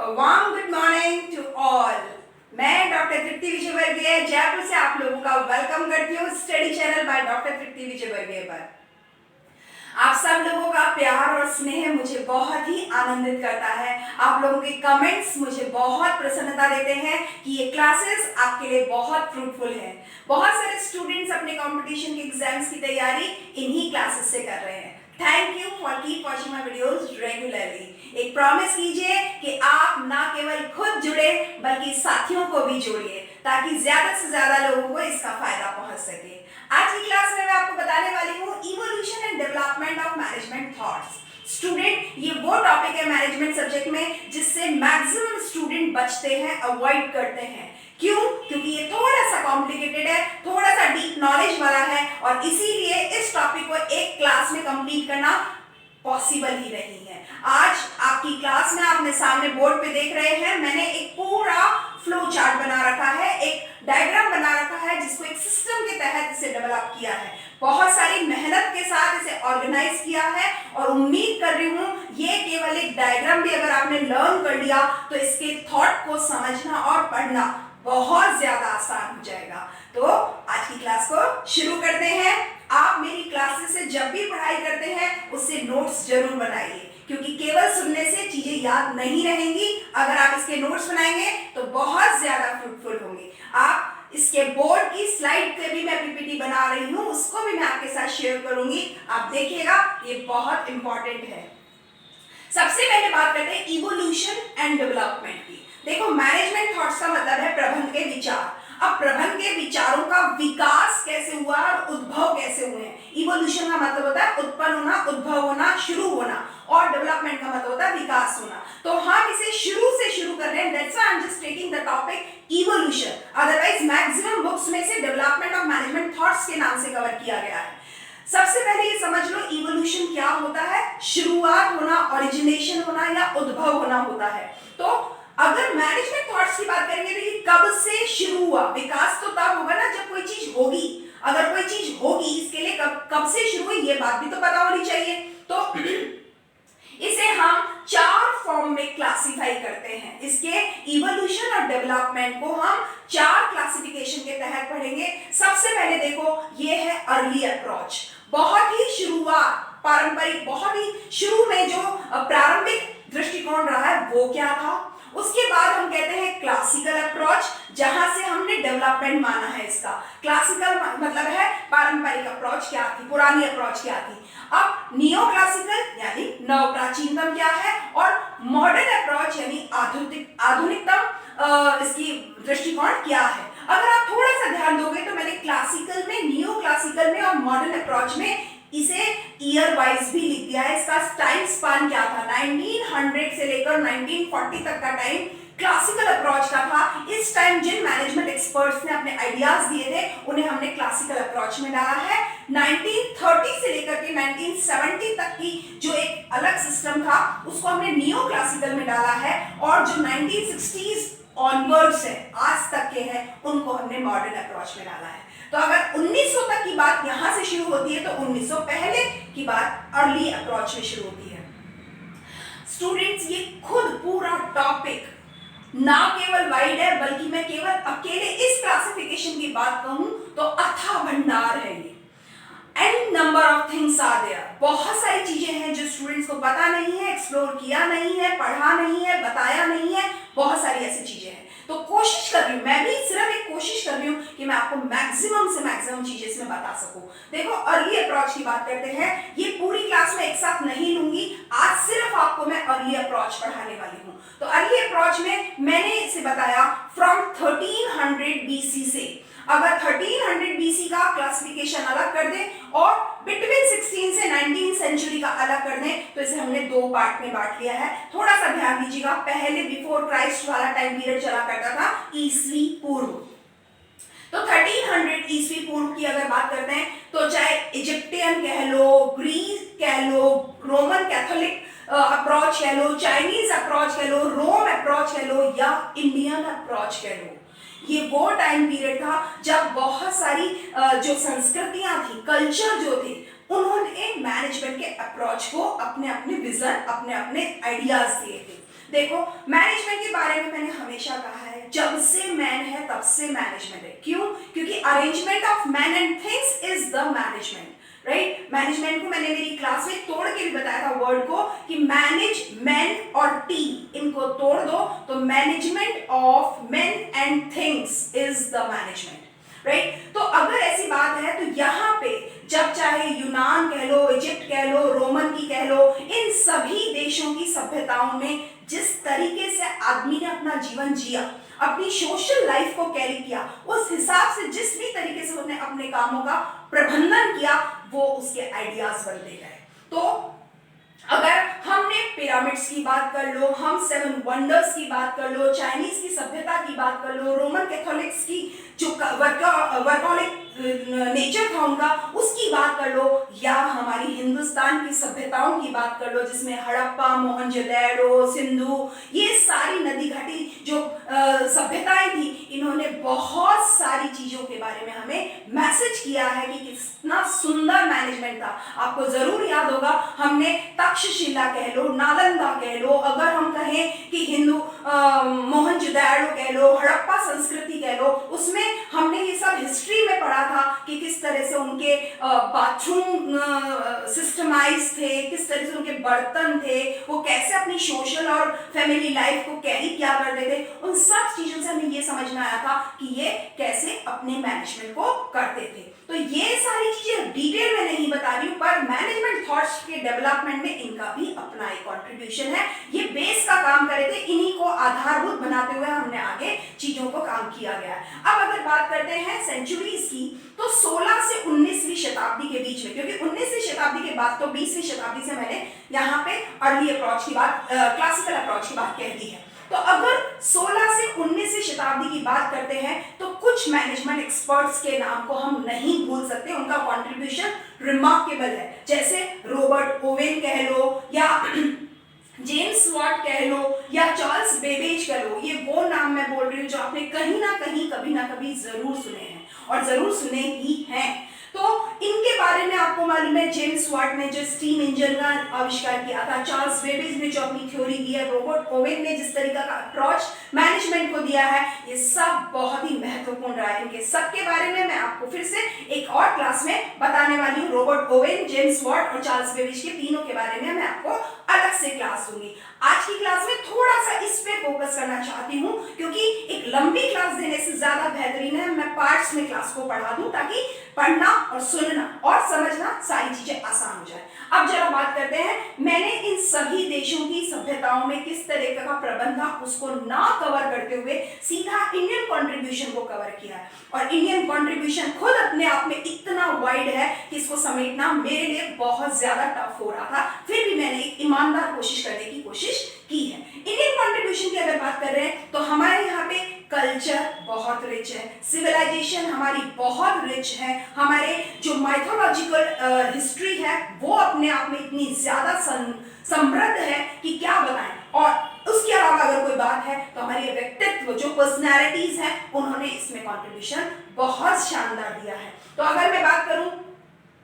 Warm good morning to all. मैं doctor Tripti Vijayvargiya Jaipur से आप लोगों का वेलकम करती हूँ study channel by doctor Tripti Vijayvargiya पर। आप सब लोगों का प्यार और स्नेह मुझे बहुत ही आनंदित करता है। आप लोगों के कमेंट्स मुझे बहुत प्रसन्नता देते हैं कि ये क्लासेस आपके लिए बहुत फ्रूटफुल है। बहुत सारे स्टूडेंट्स अपने कंपटीशन के एग्जाम्स की तैयारी इन्हीं क्लासेस से कर रहे हैं। Thank you for keep watching my videos regularly. एक प्रॉमिस कीजिए कि आप ना केवल खुद जुड़े बल्कि साथियों को भी जोड़िए ताकि ज्यादा से ज्यादा लोगों को इसका फायदा पहुंच सके। आज की क्लास में मैं आपको बताने वाली हूँ evolution and development of management thoughts. Student, ये वो टॉपिक है मैनेजमेंट सब्जेक्ट में जिससे मैक्सिमम स्टूडेंट बचते हैं, अवॉइड करते हैं। क्यों? क्योंकि ये थोड़ा सा कॉम्प्लिकेटेड है, थोड़ा सा डीप नॉलेज वाला है और इसीलिए इस टॉपिक को एक क्लास में कंप्लीट करना पॉसिबल ही नहीं है। आज आपकी क्लास में आपने सामने बोर्ड पे देख रहे हैं, मैंने एक पूरा फ्लो चार्ट बना रखा है, एक डायग्राम बना रखा है जिसको एक सिस्टम के तहत इसे डेवलप किया है। बहुत सारी मेहनत के साथ इसे ऑर्गेनाइज किया है और उम्मीद कर रही हूँ ये केवल एक डायग्राम भी अगर आपने लर्न कर लिया तो इसके थॉट को समझना और पढ़ना बहुत ज्यादा आसान हो जाएगा। तो आज की क्लास को शुरू करते हैं। आप मेरी क्लासेस से जब भी पढ़ाई करते हैं उससे नोट्स जरूर बनाइए क्योंकि केवल सुनने से चीजें याद नहीं रहेंगी। अगर आप इसके नोट्स बनाएंगे तो बहुत ज्यादा फ्रूटफुल होंगे। आप इसके बोर्ड की स्लाइड पे भी मैं पीपीटी बना रही हूँ, उसको भी मैं आपके साथ शेयर करूंगी। आप देखिएगा, ये बहुत इंपॉर्टेंट है। सबसे पहले बात करते हैं इवोल्यूशन एंड डेवलपमेंट की। देखो, मैनेजमेंट थॉट्स का मतलब है प्रबंधन के विचार। अब प्रबंधन के विचारों का विकास कैसे हुआ और उद्भव कैसे हुए हैं। इवोल्यूशन का मतलब होता है उत्पन्न होना, उद्भव होना, शुरू होना, और डेवलपमेंट का मतलब होता है विकास होना। तो हम इसे शुरू से शुरू कर रहे हैं। That's why I am just taking the topic evolution. Otherwise maximum books में से डेवलपमेंट ऑफ मैनेजमेंट थॉट्स के नाम से कवर किया गया है। सबसे पहले ये समझ लो इवोल्यूशन क्या होता है। शुरुआत होना, ओरिजिनेशन होना या उद्भव होना होता है। तो अगर मैनेजमेंट थॉट्स की बात करेंगे तो ये कब से शुरू हुआ। विकास तो तब होगा ना जब कोई चीज होगी। अगर कोई चीज होगी इसके लिए कब से शुरू हुई ये बात भी तो पता होनी चाहिए। तो इसे हम चार फॉर्म में क्लासिफाई करते हैं। इसके इवोल्यूशन और डेवलपमेंट को हम चार क्लासिफिकेशन के तहत पढ़ेंगे। सबसे पहले देखो, ये है अर्ली अप्रोच। बहुत ही शुरुआत, पारंपरिक, बहुत ही शुरू में जो प्रारंभिक दृष्टिकोण रहा है वो क्या था। उसके बाद हम कहते हैं क्लासिकल अप्रोच, जहां से हमने डेवलपमेंट माना है इसका। क्लासिकल मतलब है पारंपरिक अप्रोच क्या थी, पुरानी अप्रोच क्या थी। अब नियो क्लासिकल यानी नव प्राचीनतम क्या है, और मॉडर्न अप्रोच यानी आधुनिकतम इसकी दृष्टिकोण क्या है। अगर आप थोड़ा सा ध्यान दोगे तो मैंने क्लासिकल में, नियो क्लासिकल में और मॉडर्न अप्रोच में इसे ईयर वाइज भी लिख दिया है। इसका टाइम स्पान क्या था, 1900 से लेकर 1940 तक का टाइम क्लासिकल अप्रोच का था। इस टाइम जिन मैनेजमेंट एक्सपर्ट्स ने अपने आइडियाज दिए थे उन्हें हमने क्लासिकल अप्रोच में डाला है। 1930 से लेकर के 1970 तक की जो एक अलग सिस्टम था उसको हमने नियो क्लासिकल में डाला है, और जो 1960s ऑनवर्ड्स है, आज तक के हैं, उनको हमने मॉडर्न अप्रोच में डाला है। तो अगर 1900 तक की बात यहां से शुरू होती है तो 1900 पहले की बात अर्ली अप्रोच में शुरू होती है। स्टूडेंट्स, ये खुद पूरा टॉपिक ना केवल वाइड है बल्कि मैं केवल अकेले इस क्लासिफिकेशन की बात कहूं तो अथाह भंडार है। ये and number of things are there. बहुत सारी चीजें हैं जो स्टूडेंट्स को पता नहीं है, एक्सप्लोर किया नहीं है, पढ़ा नहीं है, बताया नहीं है। बहुत सारी ऐसी चीजें हैं। तो कोशिश कर रही हूं, मैं भी सिर्फ एक कोशिश कर रही हूं कि मैं आपको मैक्सिमम से मैक्सिमम चीजें इसमें बता सकूं। देखो, अर्ली अप्रोच की बात करते हैं। ये पूरी क्लास में एक साथ नहीं लूंगी, आज सिर्फ आपको मैं अर्ली अप्रोच पढ़ाने वाली हूं। तो अर्ली अप्रोच में मैंने इसे बताया फ्रॉम 1300 बीसी से। अगर 1300 बीसी का क्लासिफिकेशन अलग कर दें और बिटवीन 16 से 19 सेंचुरी का अलग कर दें तो इसे हमने दो पार्ट में बांट लिया है। थोड़ा सा ध्यान दीजिएगा, पहले बिफोर क्राइस्ट वाला टाइम पीरियड चला करता था ईसवी पूर्व। तो 1300 ईसवी पूर्व की अगर बात करते हैं तो चाहे इजिप्टियन कह लो, ग्रीक कह लो, रोमन कैथोलिक अप्रोच कह लो, चाइनीज अप्रोच कह लो, रोम अप्रोच कह लो या इंडियन अप्रोच कह लो, ये वो टाइम पीरियड था जब बहुत सारी जो संस्कृतियां थी, कल्चर जो थे, उन्होंने मैनेजमेंट के अप्रोच को अपने अपने विजन, अपने अपने आइडियाज दिए थे। देखो, मैनेजमेंट के बारे में मैंने हमेशा कहा है, जब से मैन है तब से मैनेजमेंट है। क्यों? क्योंकि arrangement of man and things is the management, right. Management को मैंने मेरी क्लास में तोड़ के भी बताया था वर्ड को कि मैनेज, मैन और टी, इनको तोड़ दो तो management of man and things is the management, right. तो अगर ऐसी बात है तो यहाँ पे जब चाहे यूनान कह लो, इजिप्ट कह लो, रोमन की कह लो, इन सभी देशों की सभ्यताओं में जिस तरीके से आदमी ने अपना जीवन जिया, अपनी सोशल लाइफ को कैरी किया, उस हिसाब से जिस भी तरीके से उन्होंने अपने कामों का प्रबंधन किया, वो उसके आइडियाज बनते गए। तो अगर हमने पिरामिड्स की बात कर लो, हम 7 वंडर्स की बात कर लो, चाइनीज की सभ्यता की बात कर लो, रोमन कैथोलिक्स की जो वर्कॉलिक नेचर था उनका, उसकी बात कर लो, या हमारी हिंदुस्तान की सभ्यताओं की बात कर लो, जिसमें हड़प्पा, मोहनजोदड़ो, सिंधु, ये सारी नदी घाटी जो सभ्यताएं थी, इन्होंने बहुत सारी चीजों के बारे में हमें मैसेज किया है कि कितना सुंदर मैनेजमेंट था। आपको जरूर याद होगा, हमने तक्षशिला कह लो, नालंदा कह लो, अगर हम कहें कि हिंदू मोहनजोदड़ो कह लो, हड़प्पा संस्कृति कह लो, उसमें हमने ये सब हिस्ट्री में पढ़ा था कि किस तरह से उनके बाथरूम सिस्टमाइज थे, किस तरह से उनके बर्तन थे, वो कैसे अपनी सोशल और फैमिली लाइफ को कैरी किया करते थे। उन सब चीजों से हमें ये समझ में आया था कि ये कैसे अपने मैनेजमेंट को करते थे। तो ये सारी चीजें डिटेल में नहीं बता रही हूँ, पर मैनेजमेंट थॉट्स के डेवलपमेंट में इनका भी अपना एक कंट्रीब्यूशन है। ये बेस का काम करे थे, इन्हीं को आधारभूत बनाते हुए हमने आगे चीजों को काम किया गया है। अब अगर बात करते हैं सेंचुरीज की, तो 16 से 19वीं शताब्दी के बीच में, क्योंकि 19वीं शताब्दी के बाद तो 20वीं शताब्दी से मैंने यहाँ पे अर्ली अप्रोच की बात, क्लासिकल अप्रोच की बात कह दी है। तो अगर 16 से 19वीं शताब्दी की बात करते हैं तो कुछ मैनेजमेंट एक्सपर्ट्स के नाम को हम नहीं भूल सकते, उनका कंट्रीब्यूशन रिमार्केबल है। जैसे रॉबर्ट ओवेन कह लो, या जेम्स वाट कह लो, या चार्ल्स बेबेज कह लो, ये वो नाम मैं बोल रही हूँ जो आपने कहीं ना कहीं कभी ना कभी जरूर सुने हैं और जरूर सुने ही हैं। तो इनके बारे में आपको मालूम है, जेम्स वाट ने जो स्टीम इंजन का आविष्कार किया था, चार्ल्स बेबेज ने जो अपनी थ्योरी दी है, रॉबर्ट ओवेन ने जिस तरीका का अप्रोच मैनेजमेंट को दिया है, ये सब बहुत ही महत्वपूर्ण रहा है। इनके सबके बारे में मैं आपको फिर से एक और क्लास में बताने वाली हूँ। रॉबर्ट ओवेन, जेम्स वाट और चार्ल्स बेबेज के तीनों के बारे में मैं आपको अलग से क्लास दूंगी। आज की क्लास में थोड़ा सा इस पे फोकस करना चाहती हूँ, क्योंकि एक लंबी क्लास देने से ज्यादा बेहतरीन है मैं पार्ट्स में क्लास को पढ़ा दूं, ताकि पढ़ना और सुनना और समझना सारी चीजें आसान हो जाए। अब जरा बात करते हैं, मैंने इन सभी देशों की सभ्यताओं में किस तरह का प्रबंध था उसको ना कवर करते हुए सीधा इंडियन कंट्रीब्यूशन को कवर किया है। और इंडियन कंट्रीब्यूशन खुद अपने आप में इतना वाइड है कि इसको समेटना मेरे लिए बहुत ज्यादा टफ हो रहा था, फिर भी मैंने एक ईमानदार कोशिश करने की कोशिश की है। इंडियन कंट्रीब्यूशन की अगर बात कर रहे हैं तो हमारे यहाँ पे कल्चर बहुत रिच है, सिविलाइजेशन हमारी बहुत रिच है, हमारे जो माइथोलॉजिकल हिस्ट्री है वो अपने आप में इतनी ज्यादा समृद्ध है कि क्या बताएं। और उसके अलावा अगर कोई बात है तो हमारे व्यक्तित्व, जो पर्सनैलिटीज हैं, उन्होंने इसमें कंट्रीब्यूशन बहुत शानदार दिया है। तो अगर मैं बात करूं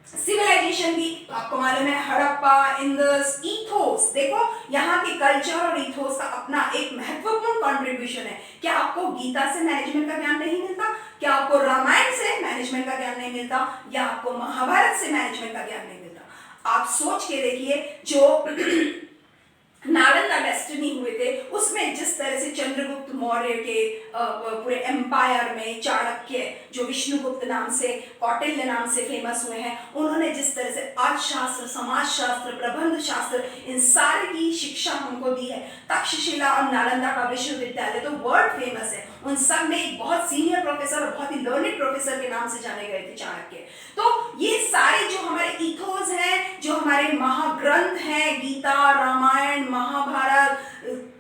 सिविलाइजेशन की, तो आपको मालूम है हड़प्पा, इंदस, इथोस, देखो यहाँ के कल्चर और इथोस का अपना एक महत्वपूर्ण कंट्रीब्यूशन है। क्या आपको गीता से मैनेजमेंट का ज्ञान नहीं मिलता? क्या आपको रामायण से मैनेजमेंट का ज्ञान नहीं मिलता? या आपको महाभारत से मैनेजमेंट का ज्ञान नहीं मिलता? आप सोच के देखिए, जो नालंदा डेस्टिनी हुए थे उसमें जिस तरह से चंद्रगुप्त मौर्य के पूरे एम्पायर में, चाणक्य जो विष्णुगुप्त नाम से, कौटिल्य नाम से फेमस हुए हैं, उन्होंने जिस तरह से अर्थशास्त्र, समाजशास्त्र, प्रबंध शास्त्र, इन सारे की शिक्षा हमको दी है। तक्षशिला और नालंदा का विश्वविद्यालय तो वर्ल्ड फेमस है, उन सब में एक बहुत सीनियर प्रोफेसर और बहुत ही लर्निड प्रोफेसर के नाम से जाने गए थे, चाणक्य। तो ये सारे जो हमारे इथोस हैं, जो हमारे महाग्रंथ हैं, गीता, रामायण, महाभारत,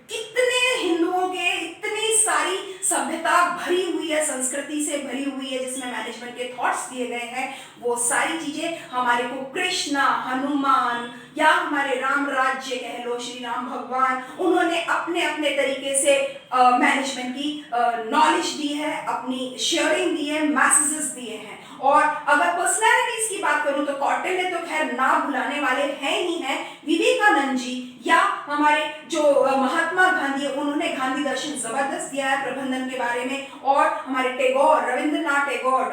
कितने हिंदुओं के इतनी सारी सभ्यता भरी हुई है, संस्कृति से भरी हुई है, जिसमें मैनेजमेंट के थॉट्स दिए गए हैं, वो सारी चीजें हमारे को कृष्णा, हनुमान या हमारे राम राज्य कह लो, श्री राम भगवान, उन्होंने अपने अपने तरीके से मैनेजमेंट की नॉलेज दी है, अपनी शेयरिंग दी है, मैसेजेस दिए हैं। और अगर पर्सनैलिटीज की बात करूं तो कौटिल्य तो खैर ना भुलाने वाले हैं ही हैं, विवेकानंद जी या हमारे जो महात्मा उन्होंने गांधी दर्शन जबरदस्त दिया है प्रबंधन के बारे में। और हमारे टैगोर, रविंद्रनाथ टैगोर,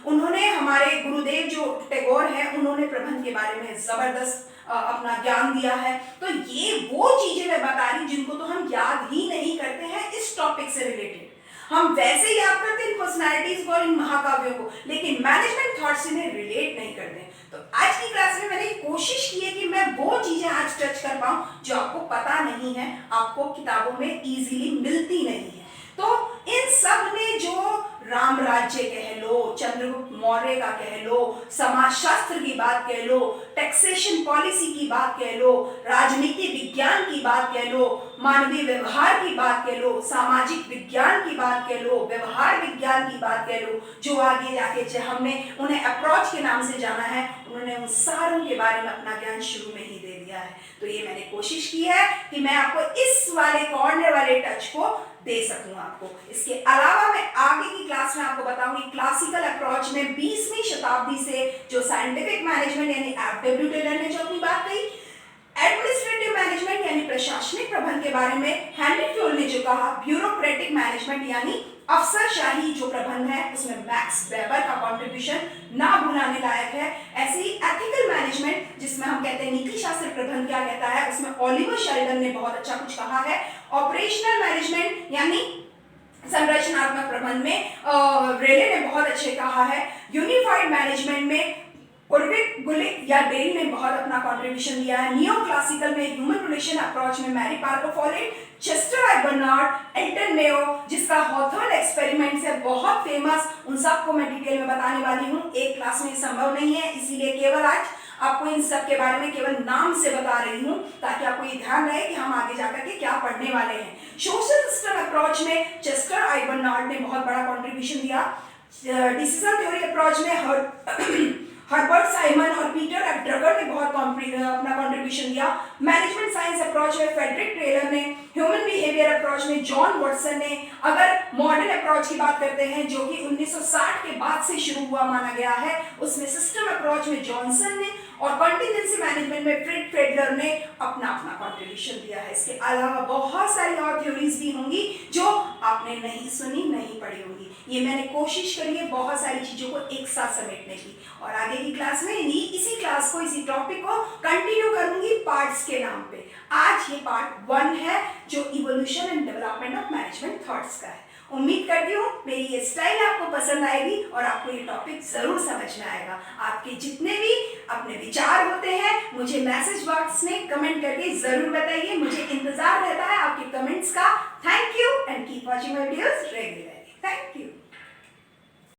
उन्होंने, हमारे गुरुदेव जो टैगोर हैं, उन्होंने प्रबंधन के बारे में जबरदस्त अपना ज्ञान दिया है। तो ये वो चीजें मैं बता रही जिनको तो हम याद ही नहीं करते हैं इस टॉपिक से रिलेटेड। हम वैसे याद करते हैं इन पर्सनैलिटीज को और इन महाकाव्यों को, लेकिन मैनेजमेंट थॉट से इन्हें रिलेट नहीं करते। तो आज की क्लास में मैंने कोशिश की है कि मैं वो चीजें आज टच कर पाऊं जो आपको पता नहीं है, आपको किताबों में इजीली मिलती नहीं है। तो इन सब ने जो राम राज्य कह लो, चंद्रगुप्त मौर्य का कह लो, समाजशास्त्र की बात कह लो, टैक्सेशन पॉलिसी की बात कह लो, राजनीति विज्ञान की बात कह लो, मानवीय व्यवहार की बात कह लो, सामाजिक विज्ञान की बात कह लो, व्यवहार विज्ञान की बात कह लो, जो आगे जाके हमने उन्हें अप्रोच के नाम से जाना है, उन्होंने उन सारों के बारे में अपना ज्ञान शुरू में ही दे दिया है। तो ये मैंने कोशिश की है कि मैं आपको इस वाले कॉर्नर वाले टच को दे सकूं आपको। इसके अलावा मैं आगे की क्लास में आपको बताऊंगी क्लासिकल अप्रोच में 20वीं शताब्दी से जो साइंटिफिक मैनेजमेंट यानी एफ.डब्ल्यू. टेलर ने जो अपनी बात कही, एडमिनिस्ट्रेटिव मैनेजमेंट यानी प्रशासनिक प्रबंधन के बारे में हेनरी फ्योल ने जो कहा, ब्यूरोक्रेटिक मैनेजमेंट यानी अफसरशाही जो प्रबंध है उसमें मैक्स वेबर का कंट्रीब्यूशन ना भुलाने लायक है। ऐसे ही एथिकल मैनेजमेंट जिसमें हम कहते हैं नीति शास्त्र प्रबंध क्या कहता है, उसमें ओलिवर शेल्डन ने बहुत अच्छा कुछ कहा है। ऑपरेशनल मैनेजमेंट यानी संरचनात्मक प्रबंध में रेले ने बहुत अच्छे कहा है। यूनिफाइड मैनेजमेंट में उर्विक गुलिक या डेल ने बहुत अपना कंट्रीब्यूशन दिया है। नियो क्लासिकल में ह्यूमन रिलेशन अप्रोच में Mary Parker Follett, Chester I Barnard, Elton Mayo जिसका हॉथर्न एक्सपेरिमेंट है बहुत फेमस, उन सबको मैं डिटेल में बताने वाली हूँ। एक क्लास में संभव नहीं है, इसीलिए केवल आज आपको इन सब के बारे में केवल नाम से बता रही हूँ ताकि आपको ये ध्यान रहे कि हम आगे जाकर के क्या पढ़ने वाले हैं। सोशल सिस्टम अप्रोच में चेस्टर आई बर्नार्ड ने बहुत बड़ा कंट्रीब्यूशन दिया। डिसीजन थ्योरी अप्रोच में हर्बर्ट साइमन और पीटर एफ ड्रगर ने बहुत अपना कंट्रीब्यूशन दिया। मैनेजमेंट साइंस अप्रोच में फेडरिक टेलर ने, ह्यूमन बिहेवियर अप्रोच में जॉन वॉटसन ने, अगर मॉडर्न अप्रोच की बात करते हैं जो कि 1960 के बाद से शुरू हुआ माना गया है, उसमें सिस्टम अप्रोच में जॉनसन ने और कंटिजेंसी मैनेजमेंट में फ्रिड फेडलर ने अपना अपना कंट्रीब्यूशन दिया है। इसके अलावा बहुत सारी और थ्योरीज भी होंगी जो आपने नहीं सुनी, नहीं पढ़ी होंगी। ये मैंने कोशिश करी है बहुत सारी चीजों को एक साथ समेटने की, और आगे की क्लास में इसी क्लास को, इसी टॉपिक को कंटिन्यू करूंगी पार्ट्स के नाम पे। आज ये पार्ट 1 है जो evolution and development of management thoughts का है। उम्मीद करती हूँ मेरी ये स्टाइल आपको पसंद आएगी और आपको ये टॉपिक जरूर समझ में आएगा। आपके जितने भी अपने विचार होते हैं मुझे मैसेज बॉक्स में कमेंट करके जरूर बताइए, मुझे इंतजार रहता है आपके कमेंट्स का। Thank you and keep watching my videos regularly. Thank you.